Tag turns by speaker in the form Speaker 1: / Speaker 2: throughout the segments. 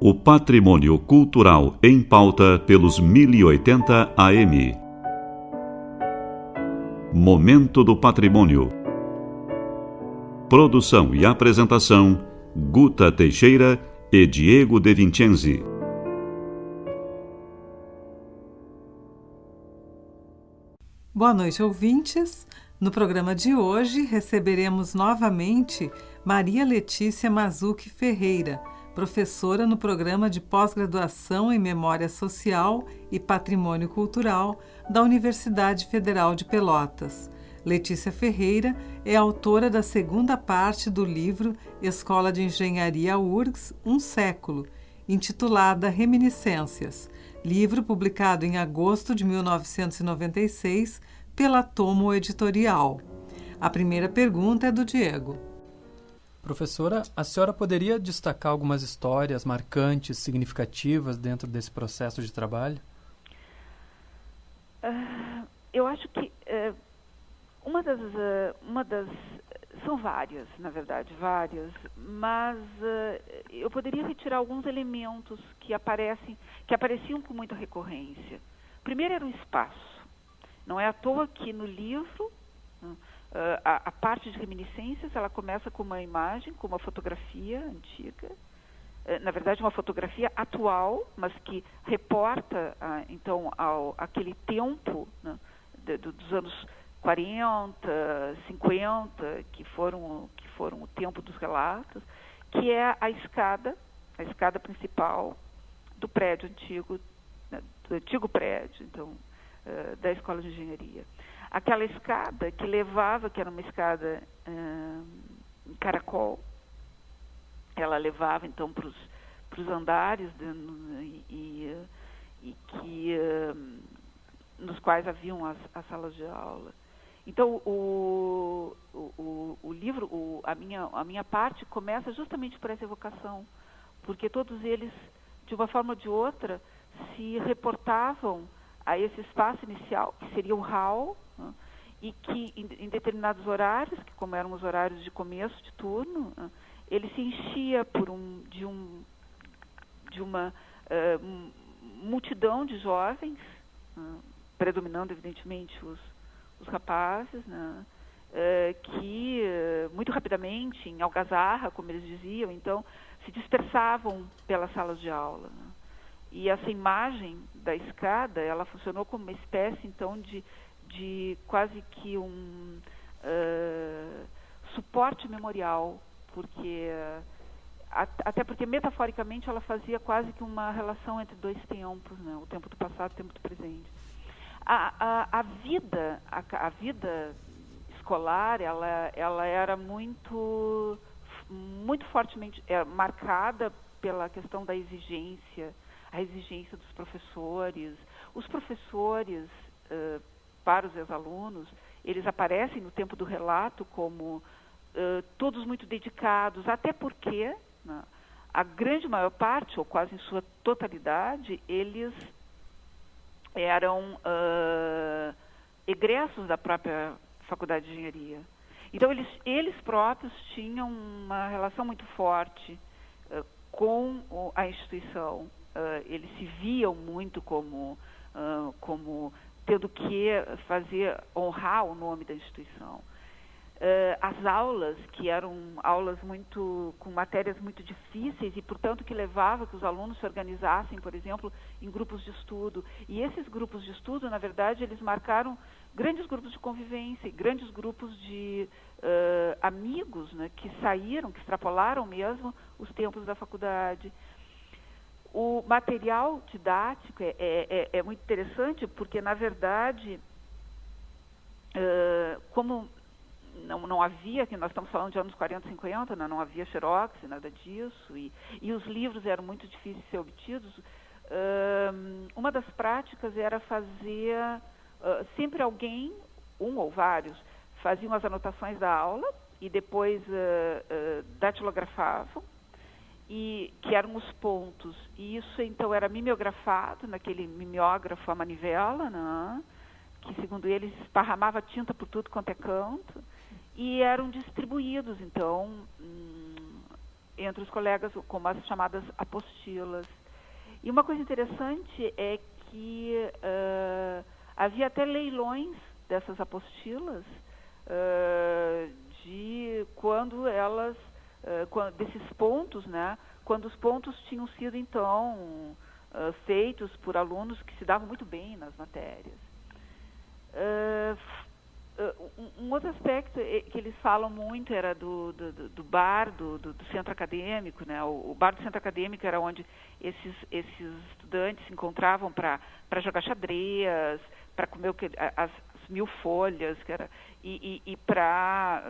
Speaker 1: O patrimônio cultural em pauta pelos 1080 AM. Momento do Patrimônio. Produção e apresentação, Guta Teixeira e Diego De Vincenzi.
Speaker 2: Boa noite, ouvintes. No programa de hoje, receberemos novamente Maria Letícia Mazzucchi Ferreira, professora no Programa de Pós-Graduação em Memória Social e Patrimônio Cultural da Universidade Federal de Pelotas. Letícia Ferreira é autora da segunda parte do livro Escola de Engenharia URGS, Um Século, intitulada Reminiscências, livro publicado em agosto de 1996 pela Tomo Editorial. A primeira pergunta é do Diego.
Speaker 3: Professora, a senhora poderia destacar algumas histórias marcantes, significativas dentro desse processo de trabalho?
Speaker 4: Eu acho que uma das são várias, na verdade, várias, mas eu poderia retirar alguns elementos que apareciam com muita recorrência. Primeiro era o espaço. Não é à toa que no livro a parte de reminiscências ela começa com uma imagem, com uma fotografia antiga, na verdade uma fotografia atual, mas que reporta então aquele tempo, né, dos anos 40, 50, que foram o tempo dos relatos, que é a escada principal do prédio antigo, né, do antigo prédio, então, da Escola de Engenharia. Aquela escada que era uma escada em caracol, ela levava então para os andares nos quais haviam as salas de aula. Então o livro, a minha parte começa justamente por essa evocação, porque todos eles, de uma forma ou de outra, se reportavam a esse espaço inicial, que seria o hall, né, e que em determinados horários, que como eram os horários de começo de turno, ele se enchia de uma multidão de jovens, predominando evidentemente os rapazes, né, que muito rapidamente, em algazarra, como eles diziam, então se dispersavam pelas salas de aula, né. E essa imagem da escada, ela funcionou como uma espécie, então, de quase que um suporte memorial, porque até porque, metaforicamente, ela fazia quase que uma relação entre dois tempos, né? O tempo do passado e o tempo do presente. A vida escolar, ela era muito fortemente marcada pela questão da exigência, a exigência dos professores. Os professores, para os ex-alunos, eles aparecem no tempo do relato como todos muito dedicados, até porque, né, a grande maior parte, ou quase em sua totalidade, eles eram egressos da própria Faculdade de Engenharia. Então, eles próprios tinham uma relação muito forte com a instituição. Eles se viam muito como tendo que honrar o nome da instituição. As aulas, que eram aulas com matérias muito difíceis e, portanto, que levava que os alunos se organizassem, por exemplo, em grupos de estudo. E esses grupos de estudo, na verdade, eles marcaram grandes grupos de convivência, grandes grupos de amigos, né, que extrapolaram mesmo os tempos da faculdade. O material didático é muito interessante porque, na verdade, como não havia, que nós estamos falando de anos 40, 50, né, não havia xerox, nada disso, e os livros eram muito difíceis de ser obtidos, uma das práticas era fazer, sempre alguém, um ou vários, faziam as anotações da aula e depois datilografavam, e que eram os pontos, e isso então era mimeografado naquele mimeógrafo à manivela, né, que segundo eles esparramava tinta por tudo quanto é canto, e eram distribuídos então entre os colegas, como as chamadas apostilas. E uma coisa interessante é que havia até leilões dessas apostilas, de quando elas, desses pontos, né, quando os pontos tinham sido, então, feitos por alunos que se davam muito bem nas matérias. Um outro aspecto que eles falam muito era do bar do centro acadêmico, né? O bar do centro acadêmico era onde esses estudantes se encontravam para jogar xadrez, para comer as 1000 folhas, e para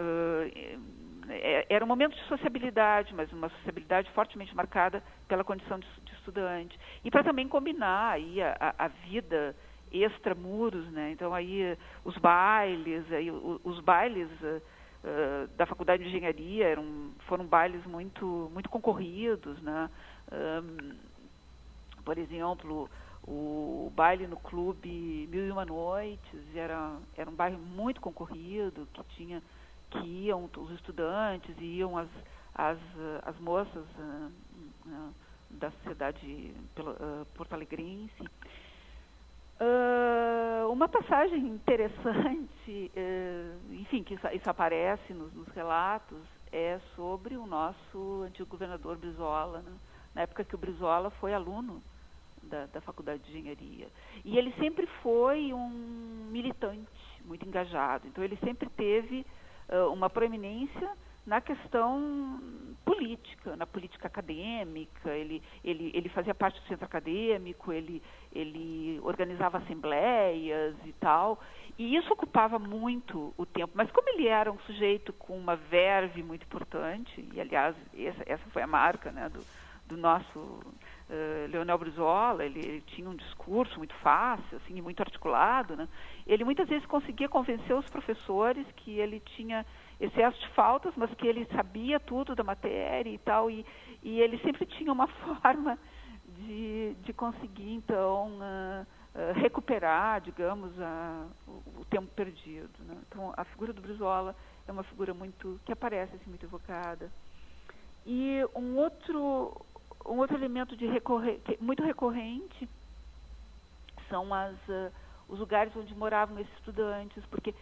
Speaker 4: era um momento de sociabilidade, mas uma sociabilidade fortemente marcada pela condição de estudante, e para também combinar aí a vida extramuros, né? Então aí os bailes da Faculdade de Engenharia foram bailes muito concorridos, né? Por exemplo, o baile no clube 1001 Noites era um baile muito concorrido, que iam os estudantes, iam as moças da sociedade porto-alegrense. Uma passagem interessante, enfim, que isso aparece nos relatos, é sobre o nosso antigo governador Brizola, né? Na época que o Brizola foi aluno da Faculdade de Engenharia. E ele sempre foi um militante muito engajado. Então, ele sempre teve uma proeminência na questão política, na política acadêmica. Ele fazia parte do centro acadêmico, ele organizava assembleias e tal, e isso ocupava muito o tempo. Mas como ele era um sujeito com uma verve muito importante, e aliás essa foi a marca, né, do nosso Leonel Brizola, ele tinha um discurso muito fácil, assim, muito articulado, né? Ele muitas vezes conseguia convencer os professores que ele tinha excesso de faltas, mas que ele sabia tudo da matéria e tal, e ele sempre tinha uma forma de conseguir, então, recuperar, digamos, o tempo perdido, né? Então, a figura do Brizola é uma figura que aparece assim, muito evocada. E um outro elemento muito recorrente são os lugares onde moravam esses estudantes, porque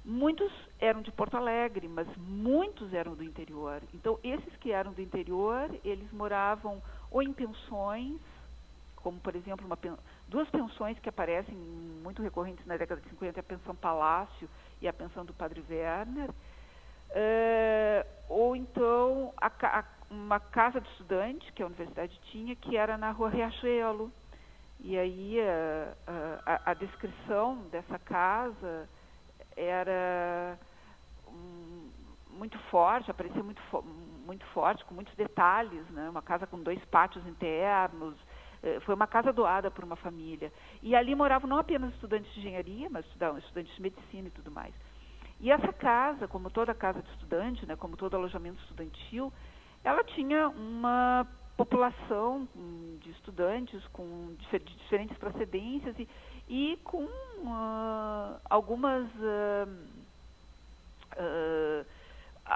Speaker 4: muitos eram de Porto Alegre, mas muitos eram do interior. Então, esses que eram do interior, eles moravam ou em pensões, como, por exemplo, duas pensões que aparecem muito recorrentes na década de 50, a Pensão Palácio e a Pensão do Padre Werner, ou então uma casa de estudante, que a universidade tinha, que era na Rua Riachuelo. E aí a descrição dessa casa era muito forte, aparecia muito forte, com muitos detalhes, né? Uma casa com 2 pátios internos. Foi uma casa doada por uma família. E ali moravam não apenas estudantes de engenharia, mas estudantes de medicina e tudo mais. E essa casa, como toda casa de estudante, né, como todo alojamento estudantil, ela tinha uma população de estudantes de diferentes procedências e com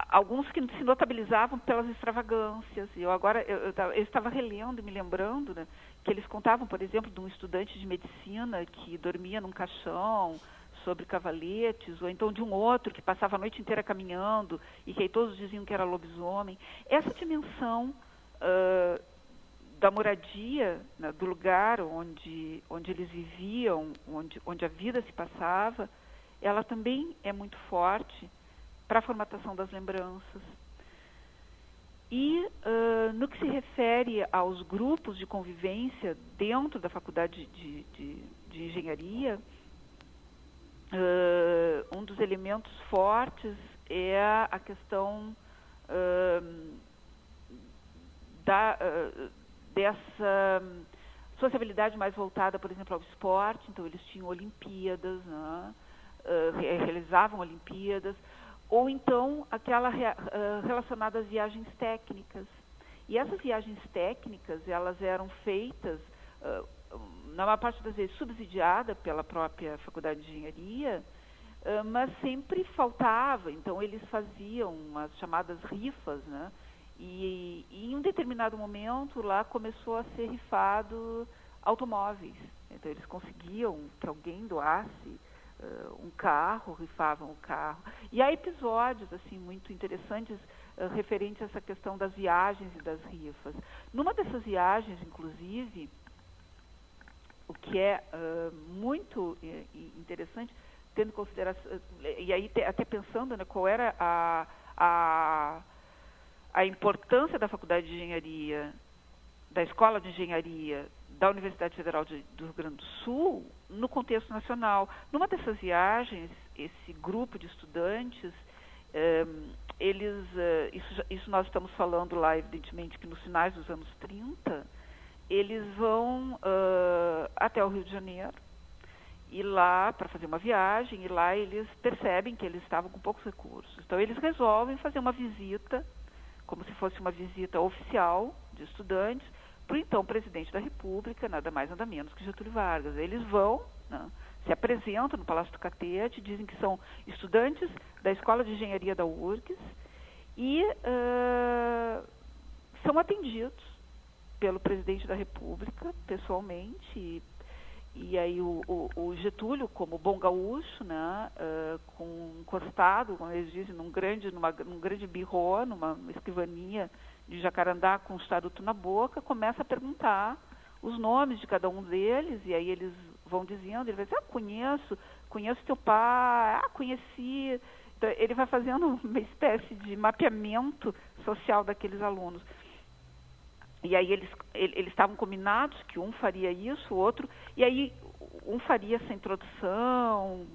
Speaker 4: alguns que se notabilizavam pelas extravagâncias. E eu estava relendo e me lembrando, né, que eles contavam, por exemplo, de um estudante de medicina que dormia num caixão sobre cavaletes, ou então de um outro que passava a noite inteira caminhando e que aí todos diziam que era lobisomem. Essa dimensão da moradia, né, do lugar onde eles viviam, onde a vida se passava, ela também é muito forte para a formatação das lembranças. E no que se refere aos grupos de convivência dentro da Faculdade de Engenharia, um dos elementos fortes é a questão dessa sociabilidade mais voltada, por exemplo, ao esporte. Então, eles tinham Olimpíadas, né? Realizavam Olimpíadas, ou então aquela relacionada às viagens técnicas. E essas viagens técnicas, elas eram feitas, na maior parte das vezes, subsidiada pela própria Faculdade de Engenharia, mas sempre faltava. Então, eles faziam as chamadas rifas, né? E em um determinado momento lá começou a ser rifado automóveis. Então eles conseguiam que alguém doasse um carro, rifavam o carro. E há episódios assim muito interessantes referentes a essa questão das viagens e das rifas. Numa dessas viagens, inclusive, o que é muito interessante, tendo em consideração, e aí até pensando, né, qual era a importância da Faculdade de Engenharia, da Escola de Engenharia da Universidade Federal do Rio Grande do Sul, no contexto nacional. Numa dessas viagens, esse grupo de estudantes, isso nós estamos falando lá, evidentemente, que nos finais dos anos 30, eles vão até o Rio de Janeiro, e lá, para fazer uma viagem, e lá eles percebem que eles estavam com poucos recursos. Então, eles resolvem fazer uma visita, como se fosse uma visita oficial de estudantes, para o então presidente da República, nada mais nada menos que Getúlio Vargas. Eles vão, né, se apresentam no Palácio do Catete, dizem que são estudantes da Escola de Engenharia da URGS e são atendidos pelo presidente da República, pessoalmente, e aí o Getúlio, como bom gaúcho, né, encostado, como eles dizem, num grande birrô, numa escrivaninha de jacarandá com um charuto na boca, começa a perguntar os nomes de cada um deles, e aí eles vão dizendo, ele vai dizer, conheço teu pai, conheci. Então, ele vai fazendo uma espécie de mapeamento social daqueles alunos. E aí eles estavam combinados que um faria isso, o outro, e aí um faria essa introdução,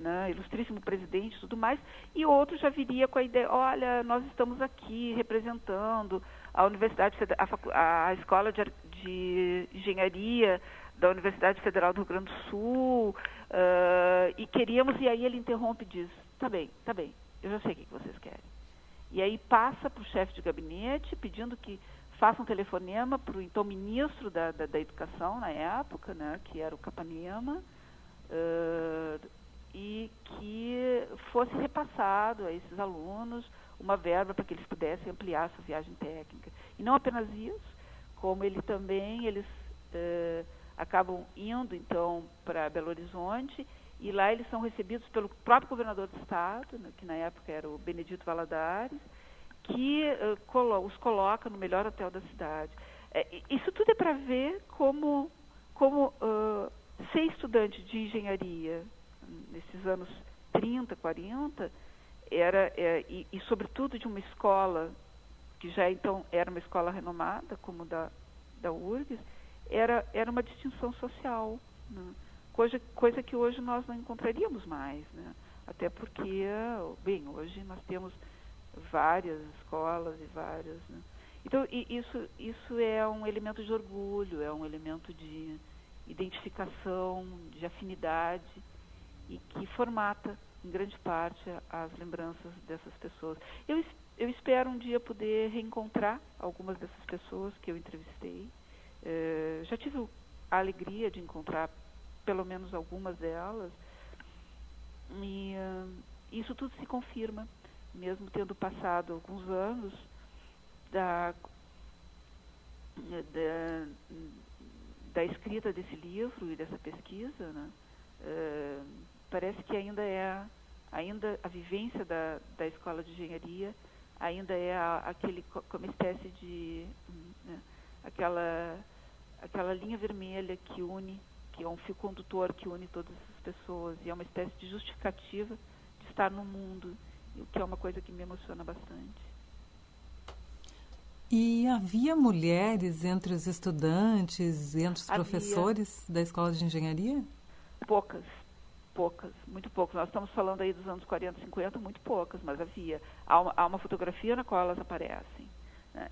Speaker 4: né, ilustríssimo presidente e tudo mais, e outro já viria com a ideia, olha, nós estamos aqui representando a Universidade, a Escola de Engenharia da Universidade Federal do Rio Grande do Sul, e queríamos, e aí ele interrompe e diz, tá bem, eu já sei o que vocês querem. E aí passa para o chefe de gabinete pedindo que faça um telefonema para o então ministro da Educação na época, né, que era o Capanema, e que fosse repassado a esses alunos uma verba para que eles pudessem ampliar sua viagem técnica. E não apenas isso, como eles acabam indo então para Belo Horizonte, e lá eles são recebidos pelo próprio governador do estado, né, que na época era o Benedito Valadares, que os coloca no melhor hotel da cidade. Isso tudo é para ver como ser estudante de engenharia nesses anos 30, 40, e sobretudo de uma escola que já então era uma escola renomada, como da URGS, era uma distinção social, né? Coisa que hoje nós não encontraríamos mais, né? Até porque, bem, hoje nós temos várias escolas e várias, né? Então, isso é um elemento de orgulho, é um elemento de identificação, de afinidade, e que formata, em grande parte, as lembranças dessas pessoas. Eu espero um dia poder reencontrar algumas dessas pessoas que eu entrevistei. Já tive a alegria de encontrar pelo menos algumas delas, e isso tudo se confirma, mesmo tendo passado alguns anos da escrita desse livro e dessa pesquisa, né? Parece que ainda a vivência da Escola de Engenharia ainda é como espécie de, né, aquela linha vermelha que une, que é um fio condutor que une todas essas pessoas, e é uma espécie de justificativa de estar no mundo, o que é uma coisa que me emociona bastante.
Speaker 2: E havia mulheres entre os estudantes, entre os professores da Escola de Engenharia?
Speaker 4: Poucas, muito poucas. Nós estamos falando aí dos anos 40, 50, muito poucas, mas havia. Há uma fotografia na qual elas aparecem, né?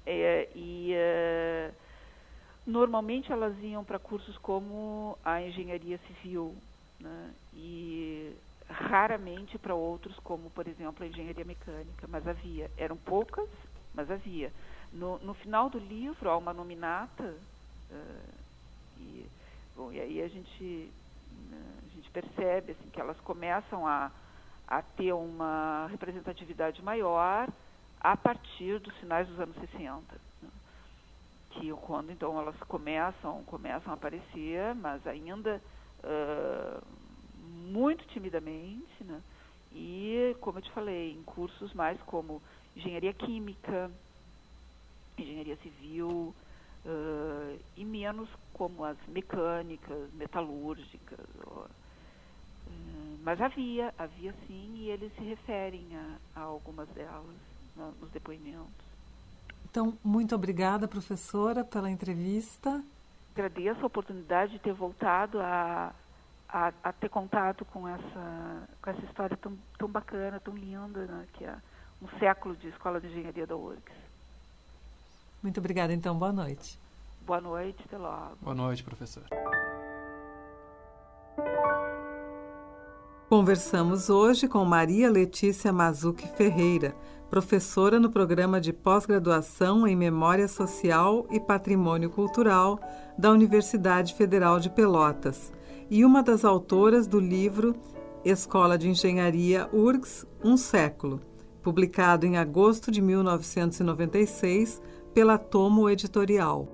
Speaker 4: Normalmente elas iam para cursos como a engenharia civil, né? E raramente para outros, como, por exemplo, a engenharia mecânica, mas havia. Eram poucas, mas havia. No final do livro há uma nominata, e aí a gente percebe assim, que elas começam a ter uma representatividade maior a partir dos finais dos anos 60. Né? Que quando então elas começam a aparecer, mas ainda muito timidamente, né? E, como eu te falei, em cursos mais como engenharia química, engenharia civil, e menos como as mecânicas, metalúrgicas. Mas havia sim, e eles se referem a algumas delas nos depoimentos.
Speaker 2: Então, muito obrigada, professora, pela entrevista.
Speaker 4: Agradeço a oportunidade de ter voltado a ter contato com essa história tão bacana, tão linda, né, que é um século de Escola de Engenharia da URGS.
Speaker 2: Muito obrigada, então. Boa noite.
Speaker 4: Boa noite, até logo.
Speaker 3: Boa noite, professor.
Speaker 2: Conversamos hoje com Maria Letícia Mazzucchi Ferreira, professora no programa de pós-graduação em Memória Social e Patrimônio Cultural da Universidade Federal de Pelotas e uma das autoras do livro Escola de Engenharia URGS, um século, publicado em agosto de 1996 pela Tomo Editorial.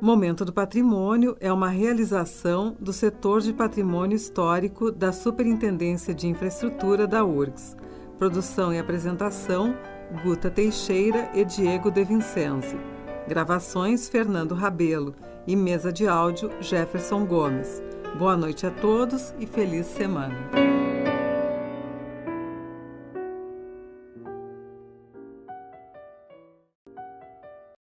Speaker 2: Momento do Patrimônio é uma realização do setor de patrimônio histórico da Superintendência de Infraestrutura da URGS. Produção e apresentação, Guta Teixeira e Diego De Vincenzi. Gravações, Fernando Rabelo. E mesa de áudio, Jefferson Gomes. Boa noite a todos e feliz semana.